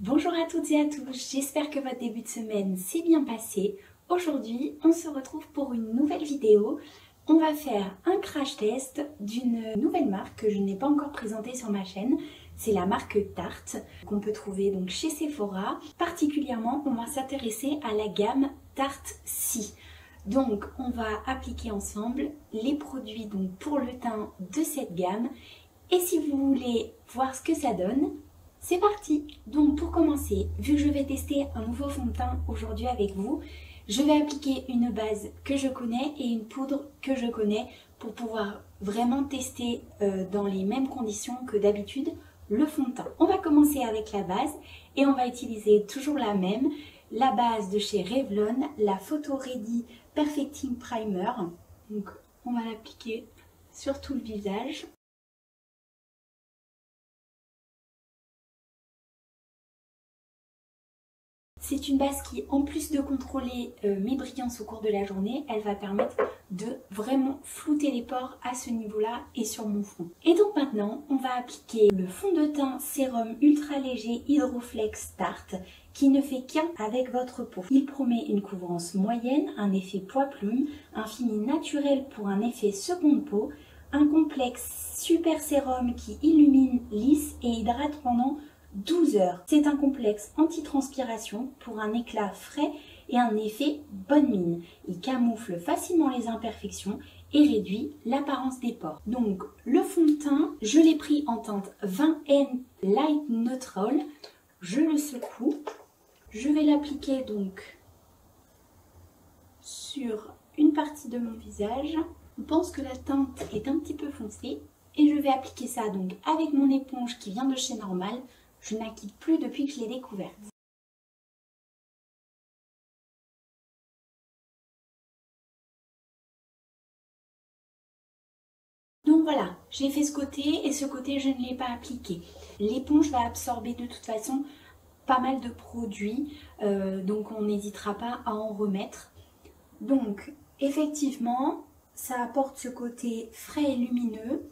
Bonjour à toutes et à tous, j'espère que votre début de semaine s'est bien passé. Aujourd'hui, on se retrouve pour une nouvelle vidéo. On va faire un crash test d'une nouvelle marque que je n'ai pas encore présentée sur ma chaîne. C'est la marque Tarte qu'on peut trouver donc chez Sephora. Particulièrement, on va s'intéresser à la gamme Tarte Si. Donc, on va appliquer ensemble les produits donc pour le teint de cette gamme. Et si vous voulez voir ce que ça donne, c'est parti! Donc pour commencer, vu que je vais tester un nouveau fond de teint aujourd'hui avec vous, je vais appliquer une base que je connais et une poudre que je connais pour pouvoir vraiment tester dans les mêmes conditions que d'habitude le fond de teint. On va commencer avec la base et on va utiliser toujours la même, la base de chez Revlon, la Photo Ready Perfecting Primer. Donc on va l'appliquer sur tout le visage. C'est une base qui, en plus de contrôler mes brillances au cours de la journée, elle va permettre de vraiment flouter les pores à ce niveau-là et sur mon front. Et donc maintenant, on va appliquer le fond de teint sérum ultra léger Hydroflex Tarte qui ne fait qu'un avec votre peau. Il promet une couvrance moyenne, un effet poids-plume, un fini naturel pour un effet seconde peau, un complexe super sérum qui illumine, lisse et hydrate pendant 12 heures. C'est un complexe anti-transpiration pour un éclat frais et un effet bonne mine. Il camoufle facilement les imperfections et réduit l'apparence des pores. Donc le fond de teint, je l'ai pris en teinte 20N Light Neutral. Je le secoue. Je vais l'appliquer donc sur une partie de mon visage. Je pense que la teinte est un petit peu foncée et je vais appliquer ça donc avec mon éponge qui vient de chez Normal. Je ne la quitte plus depuis que je l'ai découverte. Donc voilà, j'ai fait ce côté et ce côté je ne l'ai pas appliqué. L'éponge va absorber de toute façon pas mal de produits, donc on n'hésitera pas à en remettre. Donc effectivement, ça apporte ce côté frais et lumineux.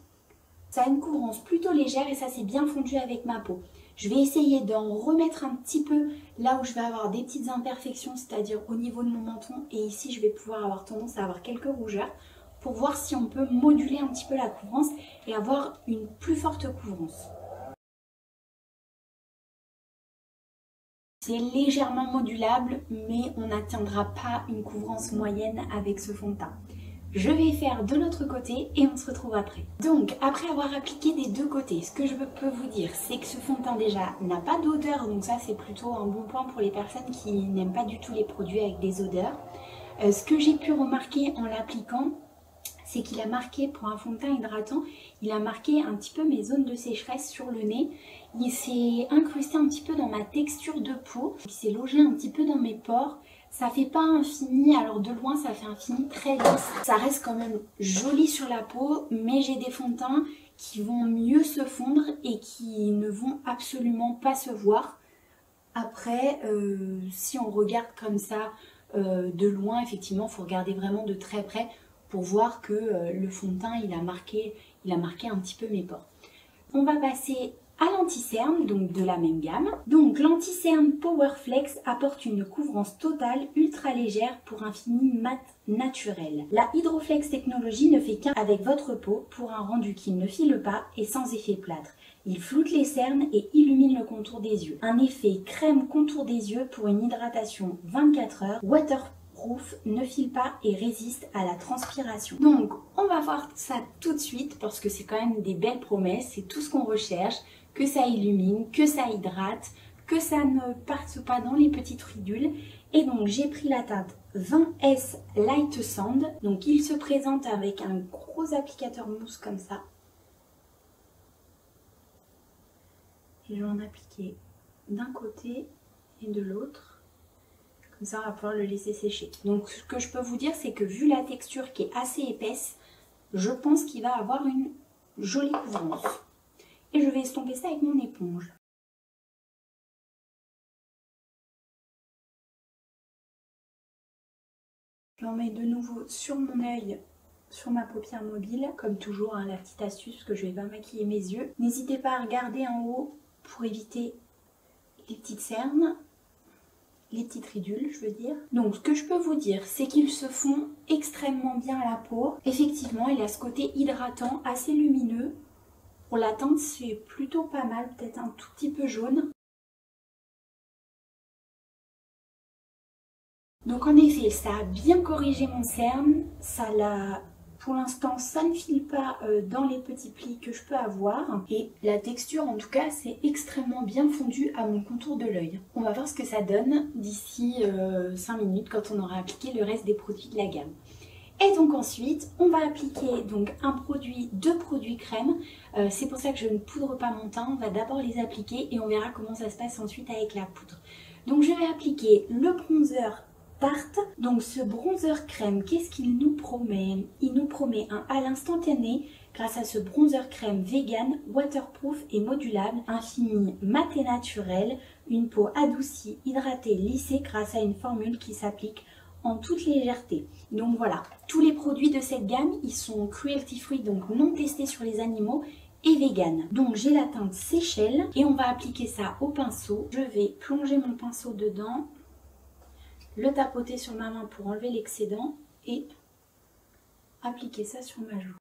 Ça a une couvrance plutôt légère et ça s'est bien fondu avec ma peau. Je vais essayer d'en remettre un petit peu là où je vais avoir des petites imperfections, c'est-à-dire au niveau de mon menton. Et ici, je vais pouvoir avoir tendance à avoir quelques rougeurs pour voir si on peut moduler un petit peu la couvrance et avoir une plus forte couvrance. C'est légèrement modulable, mais on n'atteindra pas une couvrance moyenne avec ce fond de teint. Je vais faire de l'autre côté et on se retrouve après. Donc, après avoir appliqué des deux côtés, ce que je peux vous dire, c'est que ce fond de teint déjà n'a pas d'odeur. Donc ça, c'est plutôt un bon point pour les personnes qui n'aiment pas du tout les produits avec des odeurs. Ce que j'ai pu remarquer en l'appliquant, c'est qu'il a marqué, pour un fond de teint hydratant, il a marqué un petit peu mes zones de sécheresse sur le nez. Il s'est incrusté un petit peu dans ma texture de peau. Il s'est logé un petit peu dans mes pores. Ça fait pas un fini, alors de loin ça fait un fini très lisse. Ça reste quand même joli sur la peau, mais j'ai des fonds de teint qui vont mieux se fondre et qui ne vont absolument pas se voir. Après, si on regarde comme ça de loin, effectivement, il faut regarder vraiment de très près pour voir que le fond de teint, il a marqué un petit peu mes pores. On va passer à l'anti-cerne, donc de la même gamme. Donc l'anti-cerne Powerflex apporte une couvrance totale ultra légère pour un fini mat naturel. La Hydroflex technologie ne fait qu'un avec votre peau pour un rendu qui ne file pas et sans effet plâtre. Il floute les cernes et illumine le contour des yeux. Un effet crème contour des yeux pour une hydratation 24 heures, waterproof, ne file pas et résiste à la transpiration. Donc on va voir ça tout de suite parce que c'est quand même des belles promesses, c'est tout ce qu'on recherche, que ça illumine, que ça hydrate, que ça ne parte pas dans les petites ridules. Et donc j'ai pris la teinte 20S Light Sand. Donc il se présente avec un gros applicateur mousse comme ça. Et je vais en appliquer d'un côté et de l'autre. Comme ça on va pouvoir le laisser sécher. Donc ce que je peux vous dire, c'est que vu la texture qui est assez épaisse, je pense qu'il va avoir une jolie couvrance. Et je vais estomper ça avec mon éponge. Je l'en mets de nouveau sur mon œil, sur ma paupière mobile. Comme toujours, hein, la petite astuce, que je vais pas maquiller mes yeux. N'hésitez pas à regarder en haut pour éviter les petites cernes, les petites ridules je veux dire. Donc ce que je peux vous dire c'est qu'ils se font extrêmement bien à la peau. Effectivement il a ce côté hydratant assez lumineux. Pour la teinte c'est plutôt pas mal, peut-être un tout petit peu jaune. Donc en effet ça a bien corrigé mon cerne, ça l'a... Pour l'instant, ça ne file pas dans les petits plis que je peux avoir. Et la texture, en tout cas, c'est extrêmement bien fondu à mon contour de l'œil. On va voir ce que ça donne d'ici 5 minutes quand on aura appliqué le reste des produits de la gamme. Et donc ensuite, on va appliquer donc deux produits crème. C'est pour ça que je ne poudre pas mon teint. On va d'abord les appliquer et on verra comment ça se passe ensuite avec la poudre. Donc je vais appliquer le bronzer Tarte. Donc ce bronzer crème, qu'est-ce qu'il nous promet? Il nous promet un à l'instantané grâce à ce bronzer crème vegan, waterproof et modulable, un fini mat et naturel, une peau adoucie, hydratée, lissée grâce à une formule qui s'applique en toute légèreté. Donc voilà, tous les produits de cette gamme, ils sont cruelty free, donc non testés sur les animaux et vegan. Donc j'ai la teinte Seychelles et on va appliquer ça au pinceau. Je vais plonger mon pinceau dedans, le tapoter sur ma main pour enlever l'excédent et appliquer ça sur ma joue.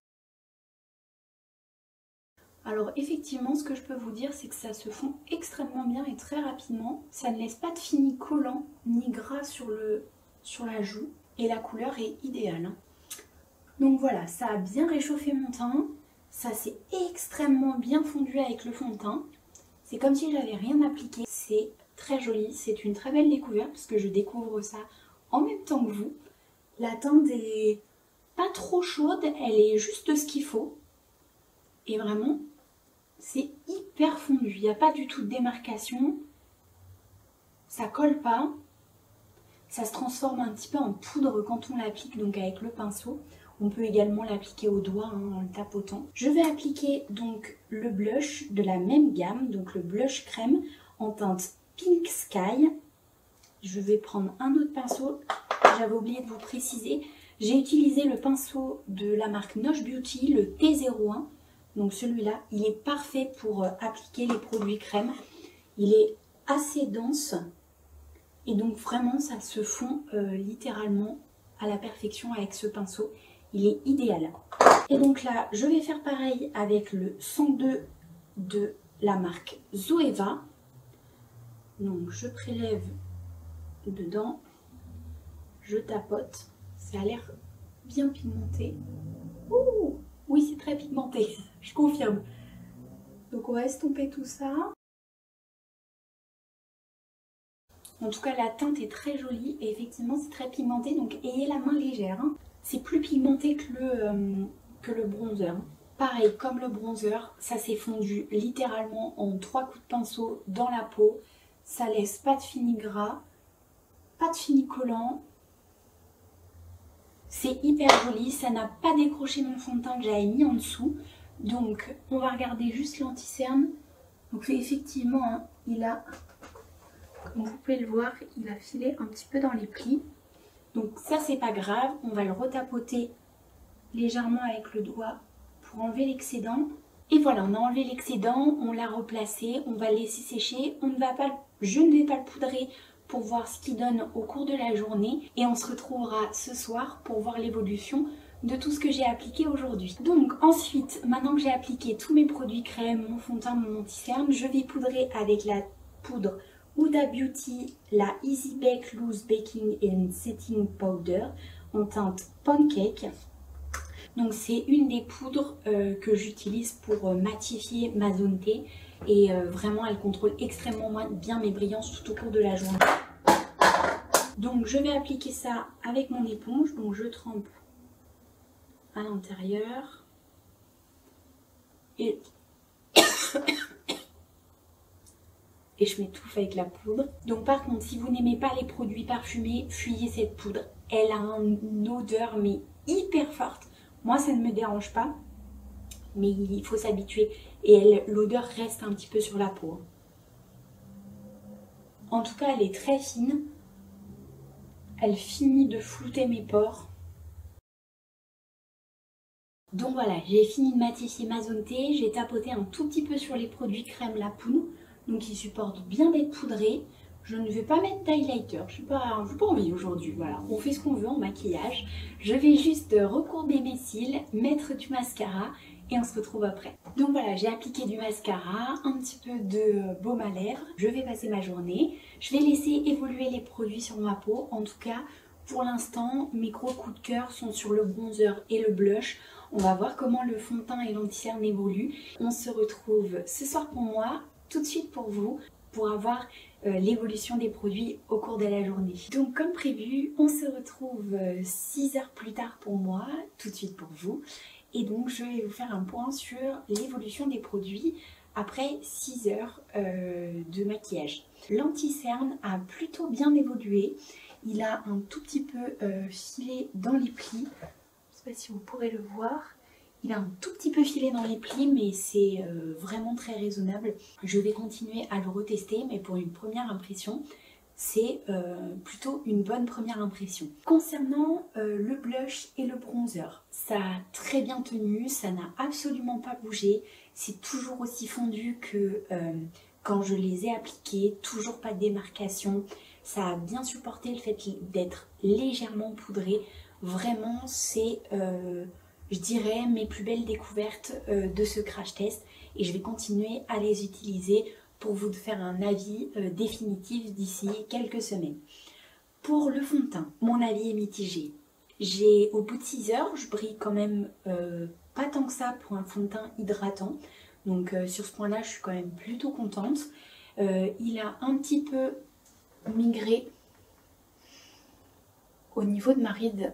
Alors effectivement, ce que je peux vous dire, c'est que ça se fond extrêmement bien et très rapidement. Ça ne laisse pas de fini collant ni gras sur la joue et la couleur est idéale. Donc voilà, ça a bien réchauffé mon teint, ça s'est extrêmement bien fondu avec le fond de teint. C'est comme si j'avais rien appliqué, c'est très joli, c'est une très belle découverte parce que je découvre ça en même temps que vous. La teinte est pas trop chaude, elle est juste ce qu'il faut. Et vraiment, c'est hyper fondu, il n'y a pas du tout de démarcation. Ça colle pas. Ça se transforme un petit peu en poudre quand on l'applique, donc avec le pinceau. On peut également l'appliquer au doigt en le tapotant. Je vais appliquer donc le blush de la même gamme, donc le blush crème en teinte Pink Sky. Je vais prendre un autre pinceau, j'avais oublié de vous préciser. J'ai utilisé le pinceau de la marque Noche Beauty, le T01. Donc celui-là, il est parfait pour appliquer les produits crème. Il est assez dense et donc vraiment ça se fond littéralement à la perfection avec ce pinceau. Il est idéal. Et donc là, je vais faire pareil avec le 102 de la marque Zoeva. Donc je prélève dedans, je tapote, ça a l'air bien pigmenté. Ouh, oui, c'est très pigmenté, je confirme. Donc on va estomper tout ça. En tout cas la teinte est très jolie et effectivement c'est très pigmenté, donc ayez la main légère. Hein. C'est plus pigmenté que le bronzer. Pareil, comme le bronzer, ça s'est fondu littéralement en 3 coups de pinceau dans la peau. Ça laisse pas de fini gras, pas de fini collant. C'est hyper joli, ça n'a pas décroché mon fond de teint que j'avais mis en dessous. Donc on va regarder juste l'anti-cerne. Donc effectivement, hein, il a, comme vous pouvez le voir, il a filé un petit peu dans les plis. Donc ça c'est pas grave, on va le retapoter légèrement avec le doigt pour enlever l'excédent. Et voilà, on a enlevé l'excédent, on l'a replacé, on va le laisser sécher. Je ne vais pas le poudrer pour voir ce qu'il donne au cours de la journée. Et on se retrouvera ce soir pour voir l'évolution de tout ce que j'ai appliqué aujourd'hui. Donc ensuite, maintenant que j'ai appliqué tous mes produits crème, mon fond de teint, mon anti-cerne, je vais poudrer avec la poudre Huda Beauty, la Easy Bake Loose Baking and Setting Powder en teinte Pancake. Donc c'est une des poudres que j'utilise pour matifier ma zone T et vraiment elle contrôle extrêmement bien mes brillances tout au cours de la journée. Donc je vais appliquer ça avec mon éponge, donc je trempe à l'intérieur et je m'étouffe avec la poudre. Donc par contre si vous n'aimez pas les produits parfumés, fuyez cette poudre. Elle a une odeur mais hyper forte. Moi ça ne me dérange pas, mais il faut s'habituer et l'odeur reste un petit peu sur la peau. En tout cas elle est très fine, elle finit de flouter mes pores. Donc voilà, j'ai fini de matifier ma zone T, j'ai tapoté un tout petit peu sur les produits crème la poudre. donc il supporte bien d'être poudré. Je ne vais pas mettre d'highlighter, je n'ai pas envie aujourd'hui, voilà, on fait ce qu'on veut en maquillage. Je vais juste recourber mes cils, mettre du mascara et on se retrouve après. Donc voilà, j'ai appliqué du mascara, un petit peu de baume à lèvres, je vais passer ma journée. Je vais laisser évoluer les produits sur ma peau, en tout cas pour l'instant mes gros coups de cœur sont sur le bronzer et le blush. On va voir comment le fond de teint et l'anti-cerne évoluent. On se retrouve ce soir pour moi, tout de suite pour vous, pour avoir l'évolution des produits au cours de la journée. Donc comme prévu, on se retrouve 6 heures plus tard pour moi, tout de suite pour vous. Et donc je vais vous faire un point sur l'évolution des produits après 6 heures de maquillage. L'anti-cerne a plutôt bien évolué. Il a un tout petit peu filé dans les plis. Je ne sais pas si vous pourrez le voir. Il a un tout petit peu filé dans les plis, mais c'est vraiment très raisonnable. Je vais continuer à le retester, mais pour une première impression, c'est plutôt une bonne première impression. Concernant le blush et le bronzer, ça a très bien tenu, ça n'a absolument pas bougé. C'est toujours aussi fondu que quand je les ai appliqués, toujours pas de démarcation. Ça a bien supporté le fait d'être légèrement poudré. Vraiment, c'est... je dirais mes plus belles découvertes de ce crash test et je vais continuer à les utiliser pour vous faire un avis définitif d'ici quelques semaines. Pour le fond de teint, mon avis est mitigé. Au bout de 6 heures, je brille quand même pas tant que ça pour un fond de teint hydratant. Donc sur ce point-là, je suis quand même plutôt contente. Il a un petit peu migré au niveau de ma ride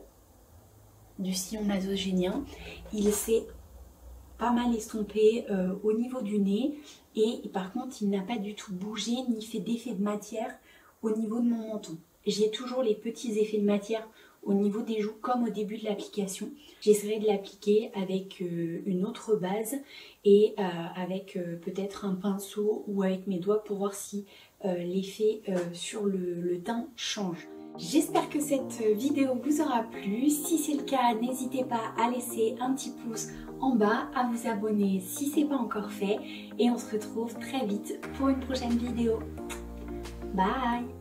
du sillon nasogénien. Il s'est pas mal estompé au niveau du nez et par contre il n'a pas du tout bougé ni fait d'effet de matière au niveau de mon menton. J'ai toujours les petits effets de matière au niveau des joues comme au début de l'application. J'essaierai de l'appliquer avec une autre base et avec peut-être un pinceau ou avec mes doigts pour voir si l'effet sur le teint change. J'espère que cette vidéo vous aura plu. Si c'est le cas, n'hésitez pas à laisser un petit pouce en bas, à vous abonner si ce n'est pas encore fait. Et on se retrouve très vite pour une prochaine vidéo. Bye!